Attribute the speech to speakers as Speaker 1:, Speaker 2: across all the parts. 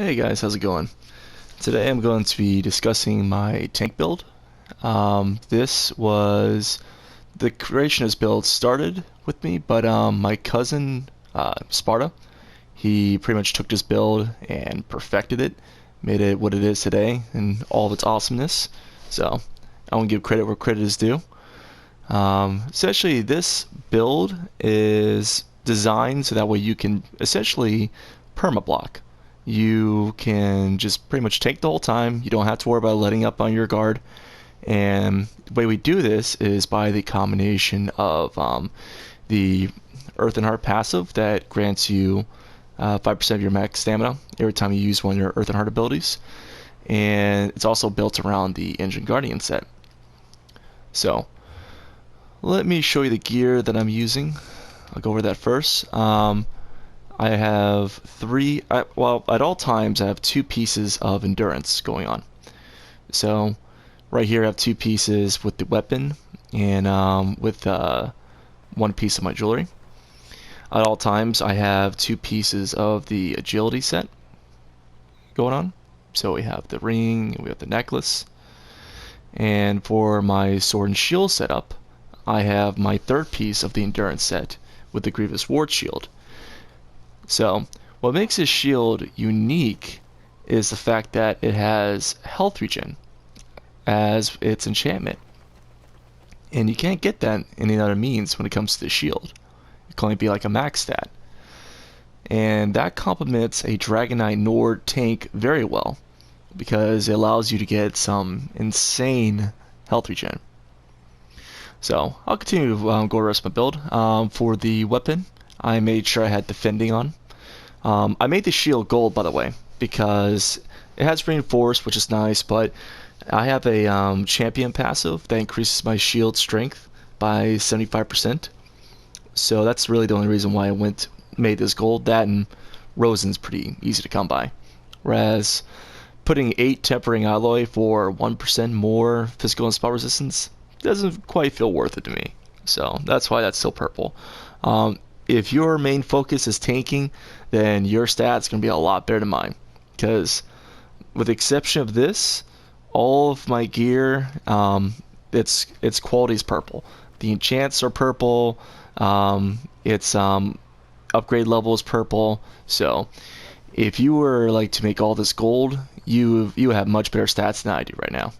Speaker 1: Hey guys, how's it going? Today I'm going to be discussing my tank build. This was the creation of this build started with me, but my cousin Sparta, he pretty much took this build and perfected it, made it what it is today, and all of its awesomeness. So I want to give credit where credit is due. Essentially, this build is designed so that way you can essentially permablock. You can just pretty much take the whole time. You don't have to worry about letting up on your guard. And the way we do this is by the combination of the Earth and Heart passive that grants you 5% of your max stamina every time you use one of your Earth and Heart abilities. And it's also built around the Engine Guardian set. So let me show you the gear that I'm using. I'll go over that first. I have well, at all times I have two pieces of endurance going on. So right here I have two pieces with the weapon and with one piece of my jewelry. At all times I have two pieces of the agility set going on. So we have the ring and we have the necklace. And for my sword and shield setup, I have my third piece of the endurance set with the Grevous Ward shield. So what makes this shield unique is the fact that it has health regen as its enchantment. And you can't get that in any other means when it comes to the shield. It can only be like a max stat. And that complements a Dragon Knight Nord tank very well because it allows you to get some insane health regen. So I'll continue to go over the rest of my build. For the weapon, I made sure I had defending on. I made the shield gold, by the way, because it has reinforced, which is nice, but I have a champion passive that increases my shield strength by 75%. So that's really the only reason why I made this gold. That and Roshin's pretty easy to come by. Whereas putting 8 tempering alloy for 1% more physical and spell resistance doesn't quite feel worth it to me. So that's why that's still purple. If your main focus is tanking, then your stats going to be a lot better than mine. Because with the exception of this, all of my gear, its quality is purple. The enchants are purple. Its upgrade level is purple. So if you were like to make all this gold, you have much better stats than I do right now.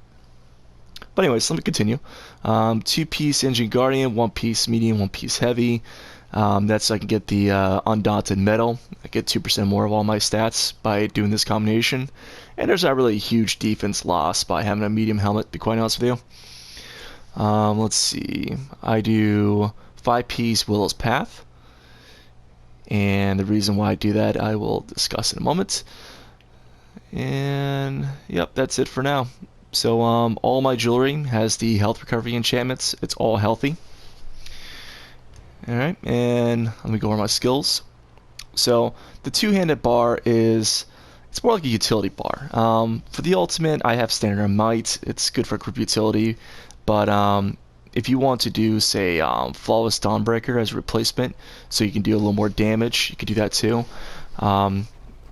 Speaker 1: But anyways, let me continue. 2-piece Engine Guardian, 1-piece medium, 1-piece heavy. That's so I can get the Undaunted Metal. I get 2% more of all my stats by doing this combination. And there's not really a huge defense loss by having a medium helmet, to be quite honest with you. Let's see. I do 5-piece Willow's Path. And the reason why I do that I will discuss in a moment. And yep, that's it for now. So all my jewelry has the health recovery enchantments. It's all healthy. Alright, and let me go over my skills. So the two-handed bar it's more like a utility bar. For the ultimate, I have Standard Might. It's good for group utility. But if you want to do, say, Flawless Dawnbreaker as a replacement, so you can do a little more damage, you could do that too.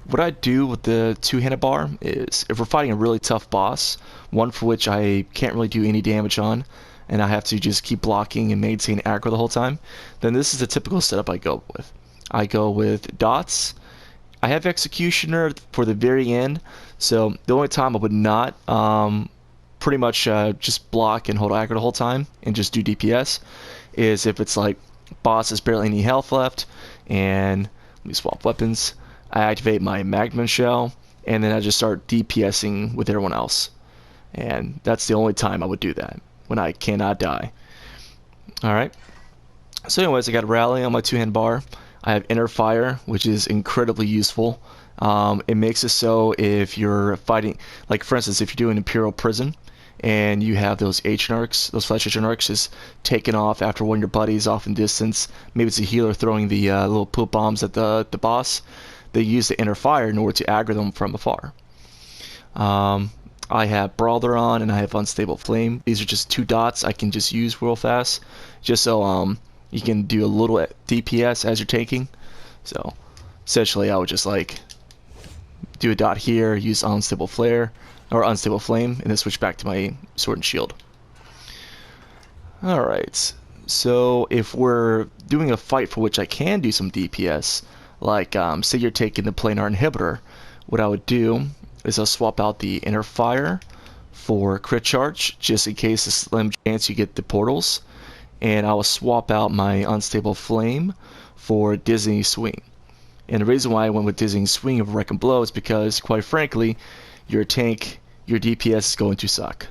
Speaker 1: What I do with the two-handed bar is, if we're fighting a really tough boss, one for which I can't really do any damage on, and I have to just keep blocking and maintain aggro the whole time, then this is the typical setup I go with. I go with dots. I have Executioner for the very end, so the only time I would not pretty much just block and hold aggro the whole time and just do DPS is if it's like boss has barely any health left, and let me swap weapons. I activate my Magma Shell, and then I just start DPSing with everyone else. And that's the only time I would do that, when I cannot die. Alright. So anyways, I got Rally on my two-hand bar. I have Inner Fire, which is incredibly useful. It makes it so if you're fighting, like for instance, if you're doing Imperial Prison, and you have those H-Narcs, those Flash H-Narcs just taken off after one of your buddies off in distance, maybe it's a healer throwing the little poop bombs at the boss, they use the Inner Fire in order to aggro them from afar. I have Brawler on, and I have Unstable Flame. These are just 2 dots I can just use real fast, just so you can do a little DPS as you're taking. So essentially I would just like do a dot here, use unstable flare or unstable flame, and then switch back to my sword and shield. Alright, so if we're doing a fight for which I can do some DPS, like say you're taking the planar inhibitor, what I would do is I'll swap out the inner fire for crit charge, just in case a slim chance you get the portals, and I will swap out my unstable flame for dizzying swing. And the reason why I went with dizzying swing over wreck and blow is because, quite frankly, your tank, your DPS is going to suck,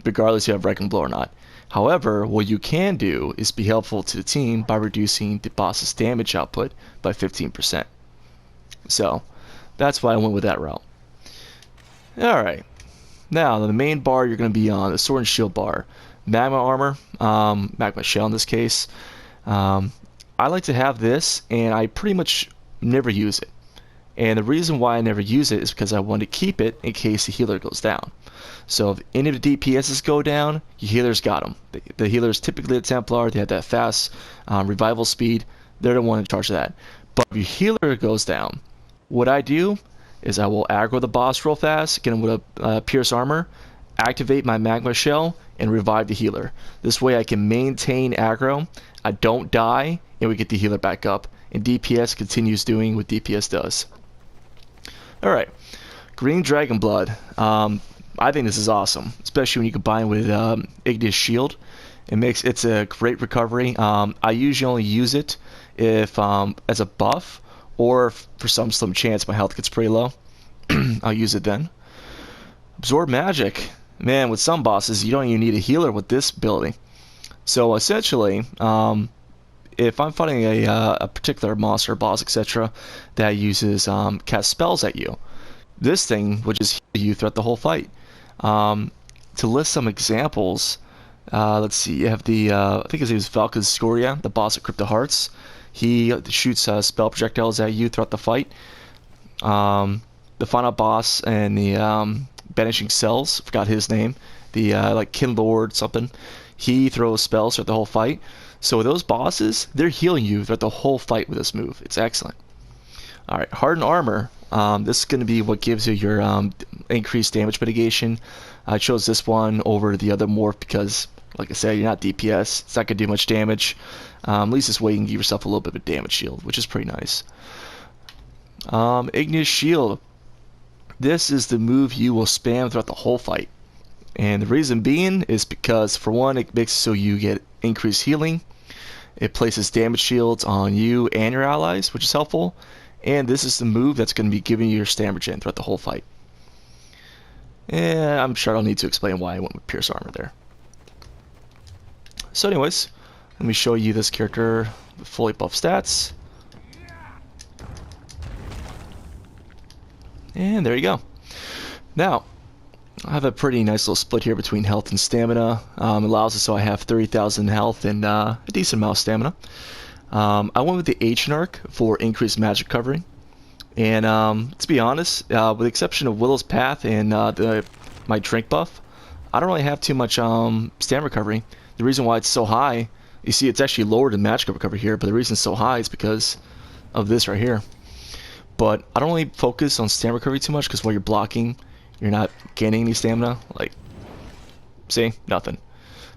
Speaker 1: regardless if you have wreck and blow or not. However, what you can do is be helpful to the team by reducing the boss's damage output by 15%. So that's why I went with that route. Alright, now the main bar you're going to be on, the sword and shield bar. Magma armor, magma shell in this case. I like to have this, and I pretty much never use it. And the reason why I never use it is because I want to keep it in case the healer goes down. So if any of the DPSs go down, your healers got them. The healers, typically the Templar, they have that fast revival speed. They're the one in charge of that. But if your healer goes down, what I do is I will aggro the boss real fast, get him with a pierce armor, activate my magma shell, and revive the healer. This way I can maintain aggro, I don't die, and we get the healer back up, and DPS continues doing what DPS does. Alright, Green Dragon Blood. I think this is awesome, especially when you combine with Ignis Shield. It's a great recovery. I usually only use it if as a buff, or for some slim chance my health gets pretty low. I'll use it then. Absorb Magic. Man, with some bosses you don't even need a healer with this ability. So essentially, if I'm fighting a particular monster, boss, etc., that uses cast spells at you, this thing will just heal you throughout the whole fight. To list some examples, let's see, you have the, I think his name is Valka's Scoria, the boss of Crypto Hearts. He shoots spell projectiles at you throughout the fight. The final boss and the Banishing Cells, forgot his name, the like Kin Lord something, he throws spells throughout the whole fight. So with those bosses, they're healing you throughout the whole fight with this move. It's excellent. Alright, Hardened Armor. This is going to be what gives you your increased damage mitigation. I chose this one over the other morph because, like I said, you're not DPS. It's not going to do much damage. At least this way you can give yourself a little bit of a damage shield, which is pretty nice. Ignis Shield. This is the move you will spam throughout the whole fight. And the reason being is because, for one, it makes it so you get increased healing. It places damage shields on you and your allies, which is helpful. And this is the move that's going to be giving you your stamina gen throughout the whole fight. And I'm sure I don't need to explain why I went with Pierce Armor there. So anyways, let me show you this character with fully buffed stats. And there you go. Now, I have a pretty nice little split here between health and stamina. Allows it so I have 30,000 health and a decent amount of stamina. I went with the Ancient Arc for increased magic recovery. And to be honest, with the exception of Willow's Path and my drink buff, I don't really have too much stamina recovery. The reason why it's so high, you see it's actually lower than magic recovery here, but the reason it's so high is because of this right here. But I don't really focus on stamina recovery too much because while you're blocking, you're not gaining any stamina. Like, see? Nothing.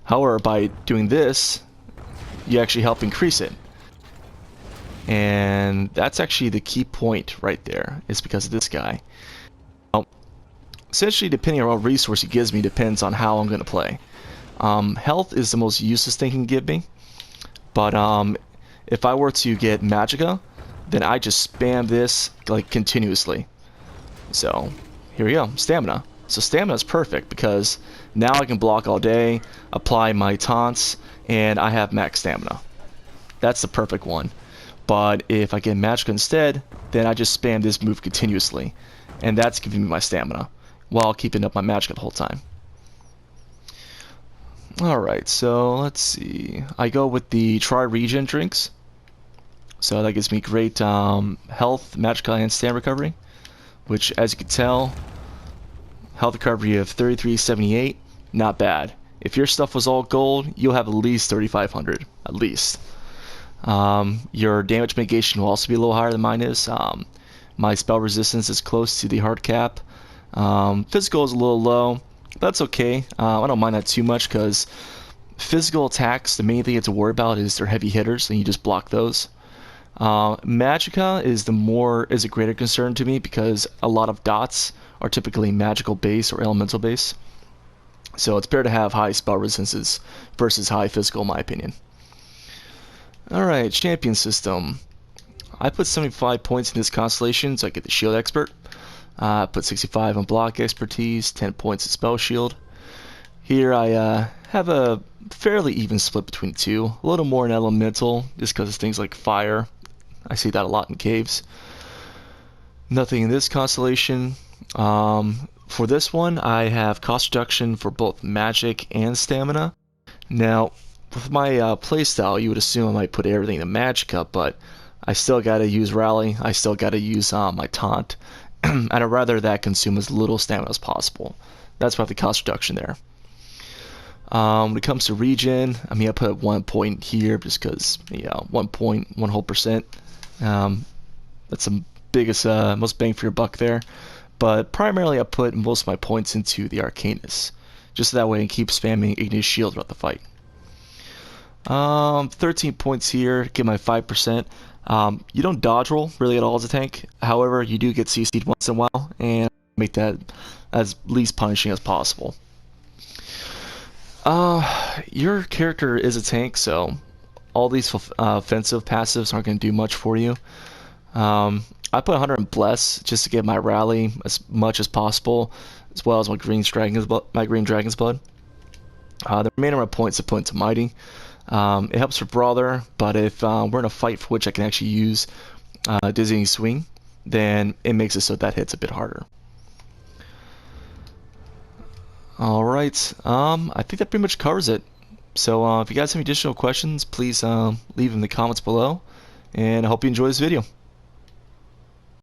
Speaker 1: However, by doing this, you actually help increase it. And that's actually the key point right there, is because of this guy. Essentially, depending on what resource he gives me depends on how I'm going to play. Health is the most useless thing he can give me. But if I were to get Magicka, then I just spam this like continuously. So here we go, stamina. So stamina is perfect because now I can block all day, apply my taunts, and I have max stamina. That's the perfect one. But if I get Magicka instead, then I just spam this move continuously, and that's giving me my stamina while keeping up my Magicka the whole time. Alright, so let's see. I go with the Tri-Regen drinks. So that gives me great health, Magicka, and stamina recovery. Which, as you can tell, health recovery of 3378, not bad. If your stuff was all gold, you'll have at least 3500, at least. Your damage mitigation will also be a little higher than mine is. My spell resistance is close to the hard cap. Physical is a little low. That's okay. I don't mind that too much because physical attacks, the main thing you have to worry about is they're heavy hitters, and you just block those. Magicka is a greater concern to me because a lot of dots are typically magical base or elemental base. So it's better to have high spell resistances versus high physical, in my opinion. Alright, champion system. I put 75 points in this constellation so I get the shield expert. I put 65 on block expertise, 10 points in spell shield. Here I have a fairly even split between the two. A little more in elemental, just because of things like fire. I see that a lot in caves. Nothing in this constellation. For this one, I have cost reduction for both magic and stamina. Now, with my playstyle, you would assume I might put everything in magicka, but I still gotta use rally. I still gotta use my taunt. And I'd rather that consume as little stamina as possible. That's why I have the cost reduction there. When it comes to regen, I mean, I put 1 point here just because, 1 point, 1 whole percent. That's the biggest, most bang for your buck there. But primarily, I put most of my points into the Arcanus, just so that way I can keep spamming Ignis Shield throughout the fight. 13 points here, get my 5%. You don't dodge roll really at all as a tank. However, you do get CC'd once in a while, and make that as least punishing as possible. Your character is a tank, so all these offensive passives aren't going to do much for you. I put 100 in Bless just to get my rally as much as possible, as well as my green dragon's blood. The remainder of my points I put into Mighty. It helps for Brawler, but if we're in a fight for which I can actually use Dizzying Swing, then it makes it so that hits a bit harder. Alright, I think that pretty much covers it. So if you guys have any additional questions, please leave them in the comments below, and I hope you enjoy this video.